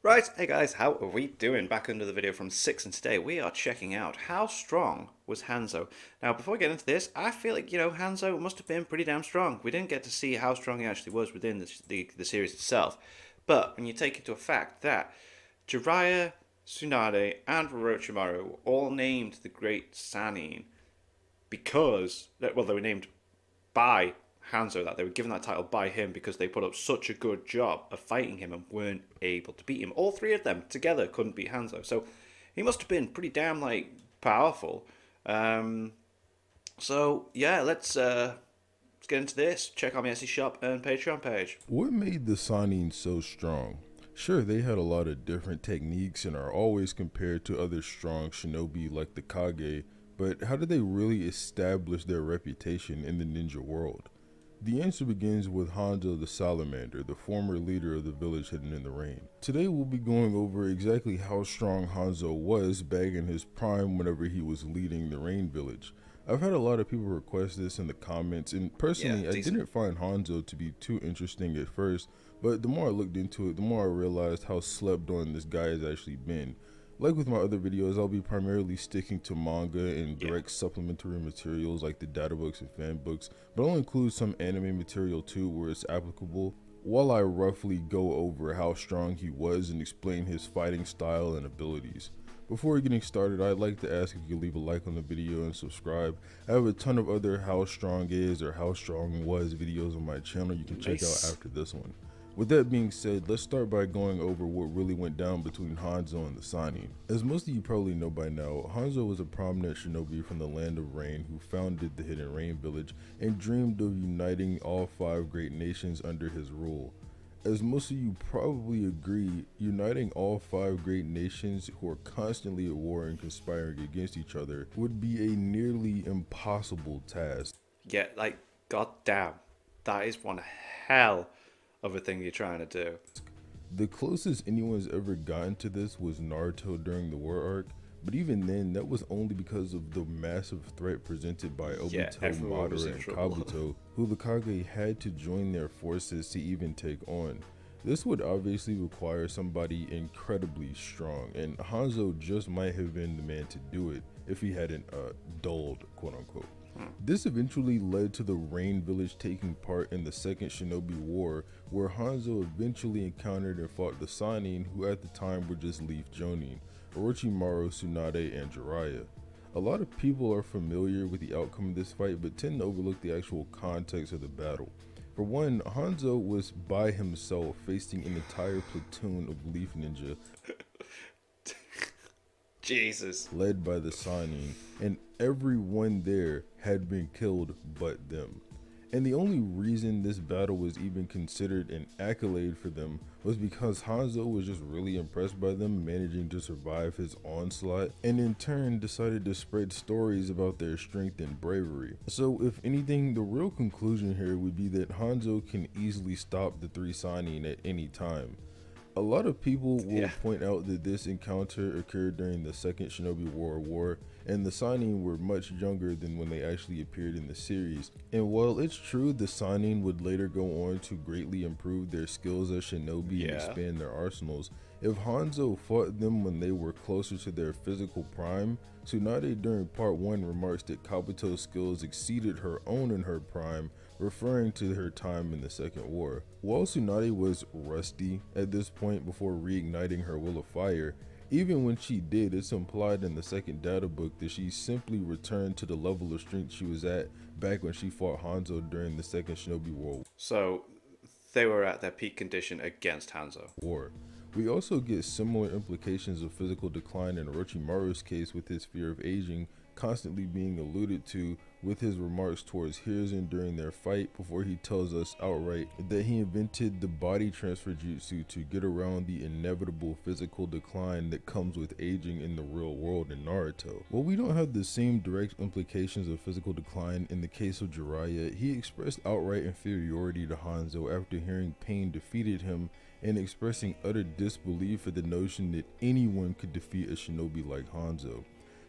Right, hey guys, how are we doing? Back under the video from 6, and today we are checking out how strong was Hanzo. Now, before we get into this, I feel like, Hanzo must have been pretty damn strong. We didn't get to see how strong he actually was within the series itself. But when you take into effect that Jiraiya, Tsunade, and Orochimaru were all named the Great Sannin because, well, they were named by Hanzo, that they were given that title by him because they put up such a good job of fighting him and weren't able to beat him. All three of them together couldn't beat Hanzo, so he must have been pretty damn powerful. So yeah, let's get into this. Check out my Etsy shop and Patreon page. What made the Sannin so strong? Sure, they had a lot of different techniques and are always compared to other strong shinobi like the Kage, but how did they really establish their reputation in the ninja world? The answer begins with Hanzo the Salamander, the former leader of the village hidden in the rain. Today we'll be going over exactly how strong Hanzo was back in his prime whenever he was leading the rain village. I've had a lot of people request this in the comments, and personally I didn't find Hanzo to be too interesting at first, but the more I looked into it, the more I realized how slept on this guy has actually been. Like with my other videos, I'll be primarily sticking to manga and direct supplementary materials like the data books and fan books, but I'll include some anime material too where it's applicable, while I roughly go over how strong he was and explain his fighting style and abilities. Before getting started, I'd like to ask if you could leave a like on the video and subscribe. I have a ton of other how strong is or how strong was videos on my channel you can check out after this one. With that being said, let's start by going over what really went down between Hanzo and the Sannin. As most of you probably know by now, Hanzo was a prominent shinobi from the Land of Rain who founded the Hidden Rain Village and dreamed of uniting all 5 great nations under his rule. As most of you probably agree, uniting all 5 great nations who are constantly at war and conspiring against each other would be a nearly impossible task. Yeah, goddamn, that is one hell of a thing you're trying to do. The closest anyone's ever gotten to this was Naruto during the war arc, but even then that was only because of the massive threat presented by Obito, Madara, and Kabuto, who the Kage had to join their forces to even take on. This would obviously require somebody incredibly strong, and Hanzo just might have been the man to do it if he hadn't dulled, quote unquote. This eventually led to the Rain Village taking part in the Second Shinobi War, where Hanzo eventually encountered and fought the Sannin, who at the time were just Leaf Jonin, Orochimaru, Tsunade, and Jiraiya. A lot of people are familiar with the outcome of this fight, but tend to overlook the actual context of the battle. For one, Hanzo was by himself facing an entire platoon of Leaf Ninja Jesus. led by the Sannin, and everyone there had been killed but them. And the only reason this battle was even considered an accolade for them was because Hanzo was just really impressed by them managing to survive his onslaught, and in turn decided to spread stories about their strength and bravery. So if anything, the real conclusion here would be that Hanzo can easily stop the 3 Sannin at any time. A lot of people will point out that this encounter occurred during the Second Shinobi War, and the Sannin were much younger than when they actually appeared in the series. And while it's true the Sannin would later go on to greatly improve their skills as shinobi and expand their arsenals, if Hanzo fought them when they were closer to their physical prime, Tsunade during part 1 remarks that Kabuto's skills exceeded her own in her prime, referring to her time in the Second War. While Tsunade was rusty at this point before reigniting her will of fire, even when she did, it's implied in the second data book that she simply returned to the level of strength she was at back when she fought Hanzo during the Second Shinobi War. So they were at their peak condition against Hanzo. We also get similar implications of physical decline in Orochimaru's case, with his fear of aging constantly being alluded to with his remarks towards Hiruzen during their fight, before he tells us outright that he invented the body transfer jutsu to get around the inevitable physical decline that comes with aging in the real world in Naruto. While we don't have the same direct implications of physical decline in the case of Jiraiya, he expressed outright inferiority to Hanzo after hearing Pain defeated him and expressing utter disbelief at the notion that anyone could defeat a shinobi like Hanzo.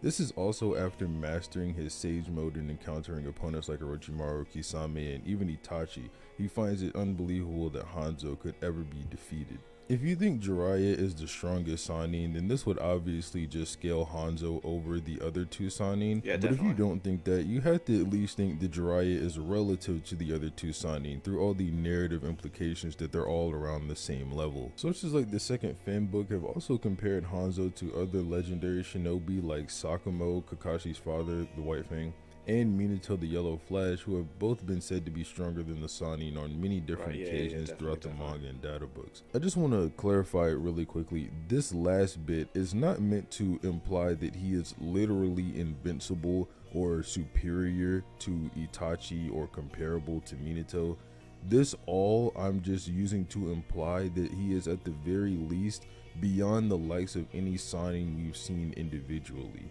This is also after mastering his Sage Mode and encountering opponents like Orochimaru, Kisame, and even Itachi. He finds it unbelievable that Hanzo could ever be defeated. If you think Jiraiya is the strongest Sannin, then this would obviously just scale Hanzo over the other two Sannin. Yeah, but if you definitely. don't think that, you have to at least think that Jiraiya is relative to the other two Sannin through all the narrative implications that they're all around the same level. Sources like the second Fen book have also compared Hanzo to other legendary shinobi like Sakamo, Kakashi's father, the White Fang, and Minato the Yellow Flash, who have both been said to be stronger than the Sannin on many different occasions throughout the manga and data books. I just want to clarify it really quickly. This last bit is not meant to imply that he is literally invincible or superior to Itachi or comparable to Minato. This all I'm just using to imply that he is at the very least beyond the likes of any Sannin we've seen individually.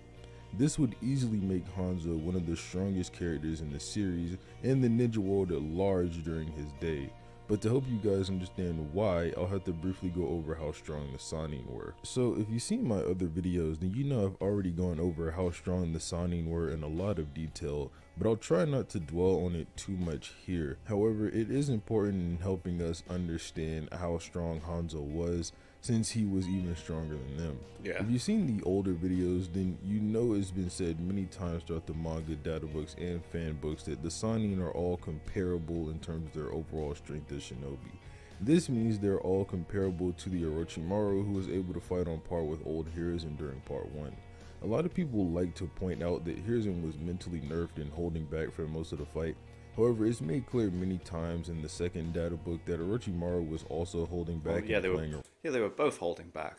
This would easily make Hanzo one of the strongest characters in the series and the ninja world at large during his day. But to help you guys understand why, I'll have to briefly go over how strong the Sannin were. So if you've seen my other videos, then you know I've already gone over how strong the Sannin were in a lot of detail, but I'll try not to dwell on it too much here. However, it is important in helping us understand how strong Hanzo was, since he was even stronger than them. Yeah. If you've seen the older videos, then you know it's been said many times throughout the manga, data books, and fan books that the Sannin are all comparable in terms of their overall strength as shinobi. This means they're all comparable to the Orochimaru, who was able to fight on par with old Hiruzen during part 1. A lot of people like to point out that Hiruzen was mentally nerfed and holding back for most of the fight. However, it's made clear many times in the second data book that Orochimaru was also holding back They were both holding back.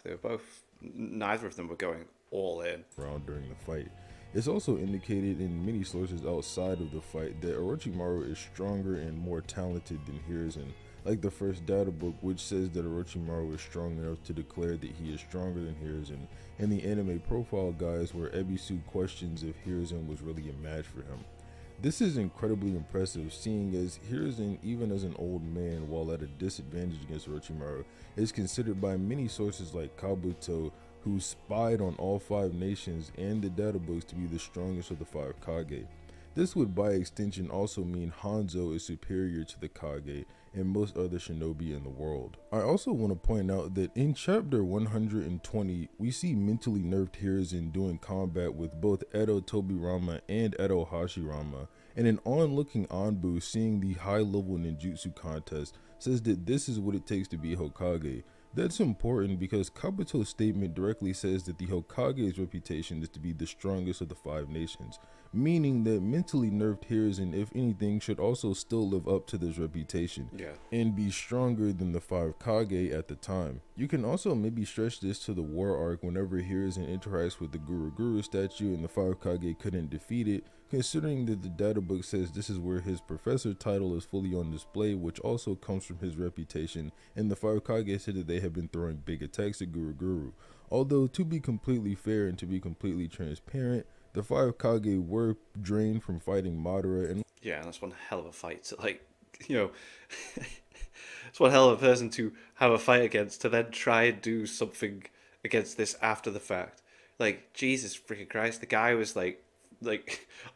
Neither of them were going all in around during the fight. It's also indicated in many sources outside of the fight that Orochimaru is stronger and more talented than Hiruzen, like the first data book, which says that Orochimaru is strong enough to declare that he is stronger than Hiruzen, and the anime profile guides where Ebisu questions if Hiruzen was really a match for him. This is incredibly impressive, seeing as Hiruzen, even as an old man while at a disadvantage against Orochimaru, is considered by many sources like Kabuto, who spied on all 5 nations and the data books, to be the strongest of the 5 Kage. This would by extension also mean Hanzo is superior to the Kage and most other shinobi in the world. I also want to point out that in chapter 120, we see mentally nerfed Hiruzen doing combat with both Edo Tobirama and Edo Hashirama, and an onlooking Anbu seeing the high-level ninjutsu contest says that this is what it takes to be Hokage. That's important because Kabuto's statement directly says that the Hokage's reputation is to be the strongest of the 5 nations, meaning that mentally nerfed Hiruzen, if anything, should also still live up to this reputation and be stronger than the 5 Kage at the time. You can also maybe stretch this to the war arc whenever Hiruzen interacts with the Guru statue and the 5 Kage couldn't defeat it, considering that the data book says this is where his professor title is fully on display, which also comes from his reputation, and the 5 Kage said that they have been throwing big attacks at Guru. Although, to be completely fair and to be completely transparent, the 5 Kage were drained from fighting Madara, and that's one hell of a fight to, it's one hell of a person to have a fight against, to then try and do something against this after the fact. Like, Jesus freaking Christ, the guy was like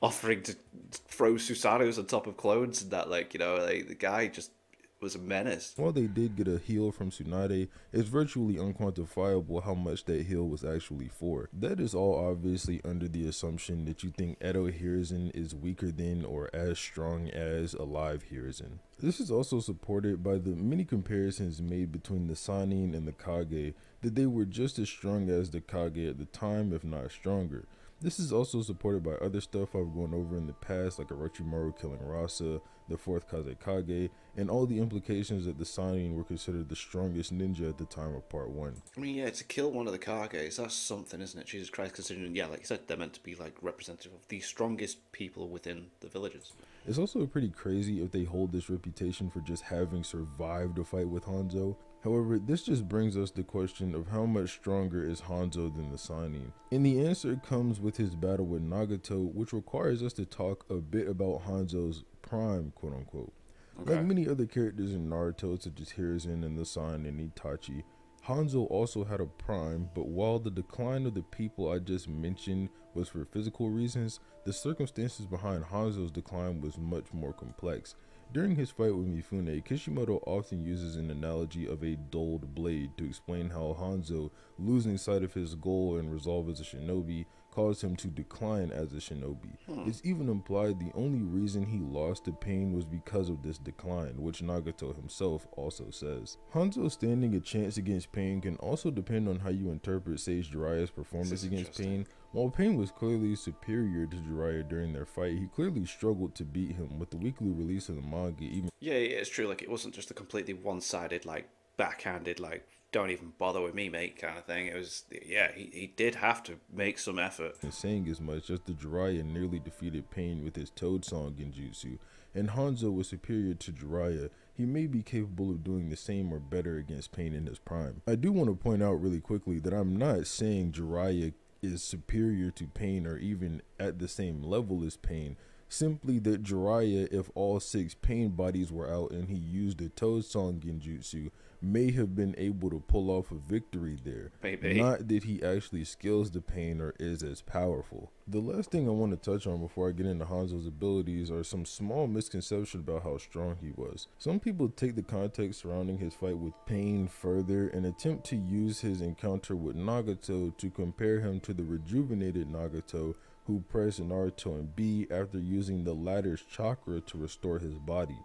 offering to throw Susanos on top of clones and that, the guy just was a menace. While they did get a heal from Tsunade, it's virtually unquantifiable how much that heal was actually for. That is all obviously under the assumption that you think Edo Hiruzen is weaker than or as strong as alive Hiruzen. This is also supported by the many comparisons made between the Sannin and the Kage, that they were just as strong as the Kage at the time, if not stronger. This is also supported by other stuff I've gone over in the past, like Orochimaru killing Rasa, the 4th Kazekage, and all the implications that the Sannin were considered the strongest ninja at the time of part 1. I mean, to kill one of the Kages, that's something, isn't it? Jesus Christ, considering, like you said, they're meant to be, representative of the strongest people within the villages. It's also pretty crazy if they hold this reputation for just having survived a fight with Hanzo. However, this just brings us the question of how much stronger is Hanzo than the Sannin. And the answer comes with his battle with Nagato, which requires us to talk a bit about Hanzo's prime, quote unquote. Okay. Like many other characters in Naruto, such as Hiruzen and the Sannin and Itachi, Hanzo also had a prime, but while the decline of the people I just mentioned was for physical reasons, the circumstances behind Hanzo's decline was much more complex. During his fight with Mifune, Kishimoto often uses an analogy of a dulled blade to explain how Hanzo losing sight of his goal and resolve as a shinobi caused him to decline as a shinobi. It's even implied the only reason he lost to Pain was because of this decline, which Nagato himself also says. Hanzo standing a chance against Pain can also depend on how you interpret Sage Jiraiya's performance against Pain. While Pain was clearly superior to Jiraiya during their fight, he clearly struggled to beat him with the weekly release of the manga. Yeah, it's true. Like, it wasn't just a completely one-sided, like, backhanded, like, don't even bother with me, mate, kind of thing. It was, yeah, he did have to make some effort. And saying as much as the Jiraiya nearly defeated Pain with his Toad Song Genjutsu, and Hanzo was superior to Jiraiya, he may be capable of doing the same or better against Pain in his prime. I do want to point out really quickly that I'm not saying Jiraiya is superior to Pain or even at the same level as Pain. Simply that Jiraiya, if all 6 Pain bodies were out and he used the Toad Song Genjutsu, may have been able to pull off a victory there. Maybe. Not that he actually scales the Pain or is as powerful. The last thing I want to touch on before I get into Hanzo's abilities are some small misconceptions about how strong he was. Some people take the context surrounding his fight with Pain further and attempt to use his encounter with Nagato to compare him to the rejuvenated Nagato who pressed Naruto and B after using the latter's chakra to restore his body.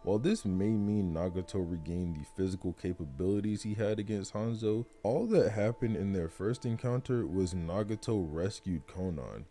While this may mean Nagato regained the physical capabilities he had against Hanzo, all that happened in their first encounter was Nagato rescued Konan.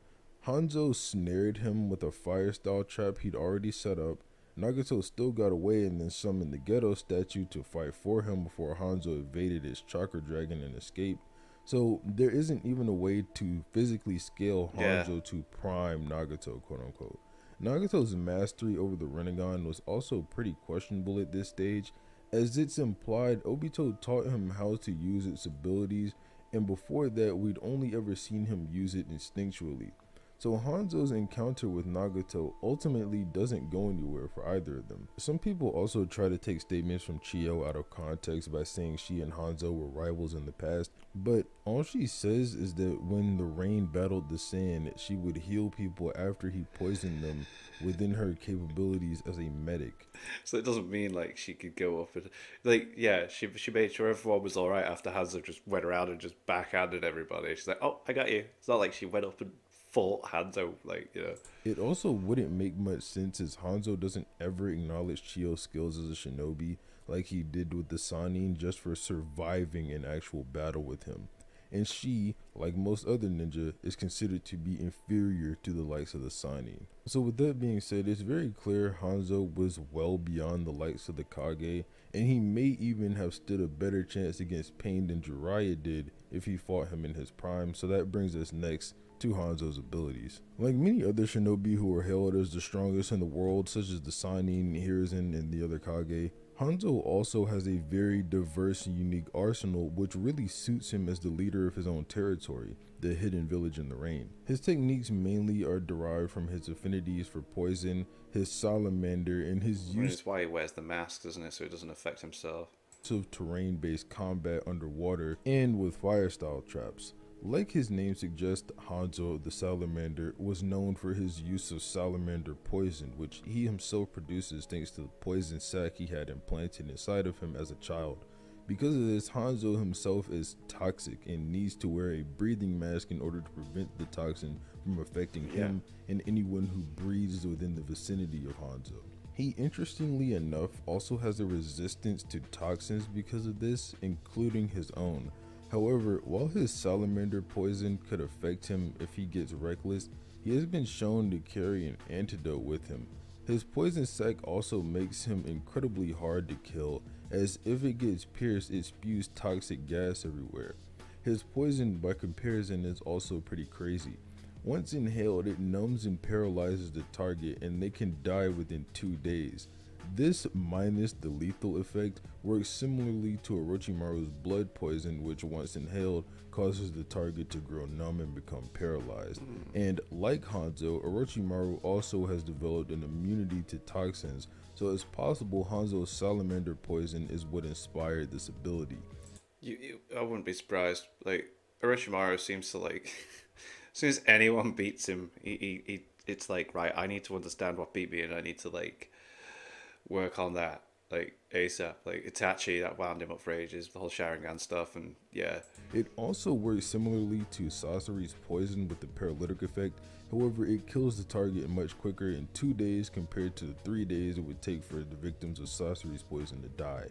Hanzo snared him with a fire style trap he'd already set up. Nagato still got away and then summoned the Ghetto statue to fight for him before Hanzo evaded his chakra dragon and escaped. So there isn't even a way to physically scale Hanzo to prime Nagato, quote unquote. Nagato's mastery over the Rinnegan was also pretty questionable at this stage, as it's implied Obito taught him how to use its abilities, and before that we'd only ever seen him use it instinctually. So Hanzo's encounter with Nagato ultimately doesn't go anywhere for either of them. Some people also try to take statements from Chiyo out of context by saying she and Hanzo were rivals in the past, but all she says is that when the rain battled the sand, she would heal people after he poisoned them within her capabilities as a medic. So it doesn't mean like she could go up and like, yeah, she made sure everyone was alright after Hanzo just went around and just backhanded everybody. She's like, oh, I got you. It's not like she went up and fought Hanzo, like, you know. It also wouldn't make much sense as Hanzo doesn't ever acknowledge Chiyo's skills as a shinobi like he did with the Sannin just for surviving an actual battle with him. And she, like most other ninja, is considered to be inferior to the likes of the Sannin. So with that being said, it's very clear Hanzo was well beyond the likes of the Kage, and he may even have stood a better chance against Pain than Jiraiya did if he fought him in his prime. So that brings us next to Hanzo's abilities. Like many other shinobi who are hailed as the strongest in the world, such as the Sannin, Hiruzen, and the other Kage, Hanzo also has a very diverse and unique arsenal which really suits him as the leader of his own territory, the hidden village in the rain. His techniques mainly are derived from his affinities for poison, his salamander, and his use That's why he wears the mask, doesn't it? So it doesn't affect himself. Of terrain-based combat underwater and with fire-style traps. Like his name suggests, Hanzo the Salamander was known for his use of salamander poison, which he himself produces thanks to the poison sac he had implanted inside of him as a child. Because of this, Hanzo himself is toxic and needs to wear a breathing mask in order to prevent the toxin from affecting him and anyone who breathes within the vicinity of Hanzo. He, interestingly enough, also has a resistance to toxins because of this, including his own. However, while his salamander poison could affect him if he gets reckless, he has been shown to carry an antidote with him. His poison sac also makes him incredibly hard to kill, as if it gets pierced, it spews toxic gas everywhere. His poison, by comparison, is also pretty crazy. Once inhaled, it numbs and paralyzes the target, and they can die within 2 days. This, minus the lethal effect, works similarly to Orochimaru's blood poison, which once inhaled causes the target to grow numb and become paralyzed. And like Hanzo, Orochimaru also has developed an immunity to toxins, so it's possible Hanzo's salamander poison is what inspired this ability. I wouldn't be surprised. Like, Orochimaru seems to like, as soon as anyone beats him, it's like, right, I need to understand what beat me, and I need to like work on that like ASAP. Like Itachi, that wound him up for ages, the whole Sharingan stuff, and yeah. It also works similarly to Sasori's poison with the paralytic effect. However, it kills the target much quicker in 2 days compared to the 3 days it would take for the victims of Sasori's poison to die.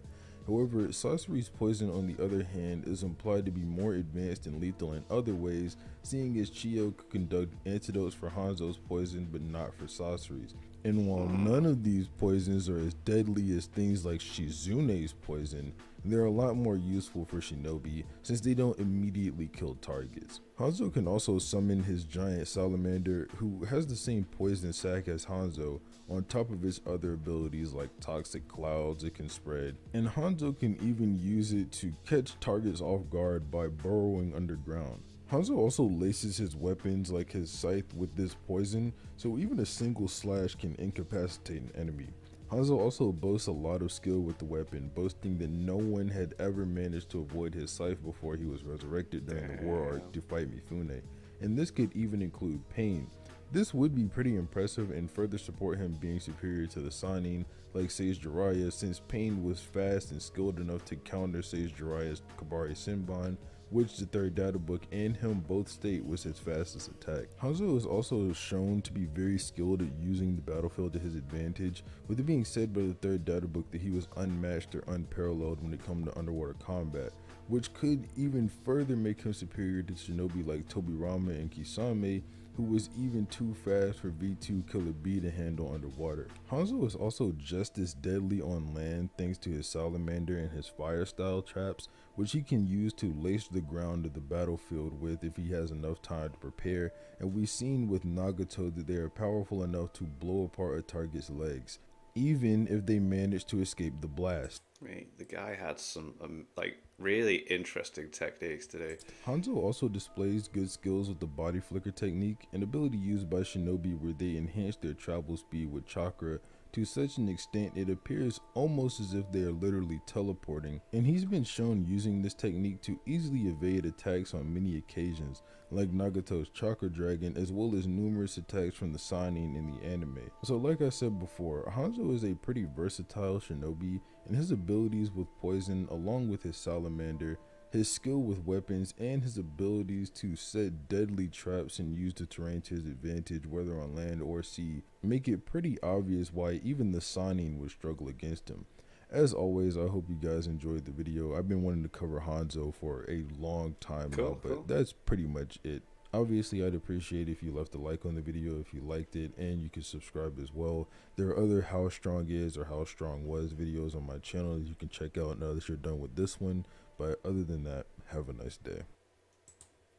However, Sasori's poison, on the other hand, is implied to be more advanced and lethal in other ways, seeing as Chiyo could conduct antidotes for Hanzo's poison but not for Sasori's. And while none of these poisons are as deadly as things like Shizune's poison, they're a lot more useful for shinobi since they don't immediately kill targets. Hanzo can also summon his giant salamander, who has the same poison sac as Hanzo, on top of its other abilities like toxic clouds it can spread. And Hanzo can even use it to catch targets off guard by burrowing underground. Hanzo also laces his weapons like his scythe with this poison, so even a single slash can incapacitate an enemy. Hanzo also boasts a lot of skill with the weapon, boasting that no one had ever managed to avoid his scythe before he was resurrected during the war arc to fight Mifune, and this could even include Pain. This would be pretty impressive and further support him being superior to the Sannin like Sage Jiraiya, since Pain was fast and skilled enough to counter Sage Jiraiya's Kabari Senbon, which the third data book and him both state was his fastest attack. Hanzo is also shown to be very skilled at using the battlefield to his advantage, with it being said by the third data book that he was unmatched or unparalleled when it comes to underwater combat, which could even further make him superior to shinobi like Tobirama and Kisame, who was even too fast for V2 Killer B to handle underwater. Hanzo is also just as deadly on land thanks to his salamander and his fire style traps, which he can use to lace the ground of the battlefield with if he has enough time to prepare, and we've seen with Nagato that they are powerful enough to blow apart a target's legs, even if they manage to escape the blast. I mean, the guy had some like really interesting techniques today. Hanzo also displays good skills with the body flicker technique, an ability used by shinobi where they enhance their travel speed with chakra to such an extent it appears almost as if they are literally teleporting, and he's been shown using this technique to easily evade attacks on many occasions, like Nagato's Chakra Dragon, as well as numerous attacks from the Sannin in the anime. So like I said before, Hanzo is a pretty versatile shinobi, and his abilities with poison, along with his salamander, his skill with weapons, and his abilities to set deadly traps and use the terrain to his advantage whether on land or sea, make it pretty obvious why even the Sannin would struggle against him. As always, I hope you guys enjoyed the video. I've been wanting to cover Hanzo for a long time now, but that's pretty much it. Obviously, I'd appreciate if you left a like on the video if you liked it, and you can subscribe as well. There are other How Strong Is or How Strong Was videos on my channel that you can check out now that you're done with this one. But other than that, have a nice day.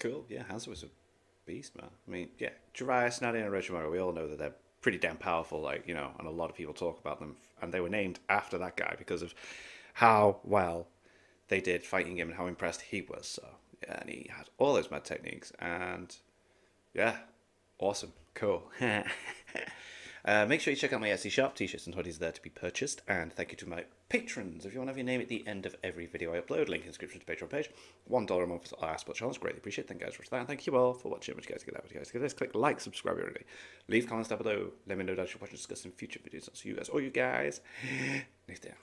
Cool. Yeah, Hanzo was a beast, man. I mean, yeah, Jiraiya, Tsunade, and Orochimaru, we all know that they're pretty damn powerful, like, you know, and a lot of people talk about them. And they were named after that guy because of how well they did fighting him and how impressed he was. So, yeah, and he had all those mad techniques. And, yeah, awesome. Cool. Make sure you check out my Etsy shop. T-shirts and hoodies there to be purchased. And thank you to my patrons. If you want to have your name at the end of every video I upload, link in the description to the Patreon page. $1 a month for our spot channels. Greatly appreciate it. Thank you guys for that. And thank you all for watching. What you guys get out? What you guys get this? Click like, subscribe already. Leave comments down below. Let me know that you're watching, discussing future videos. I'll see you guys, all you guys, next time.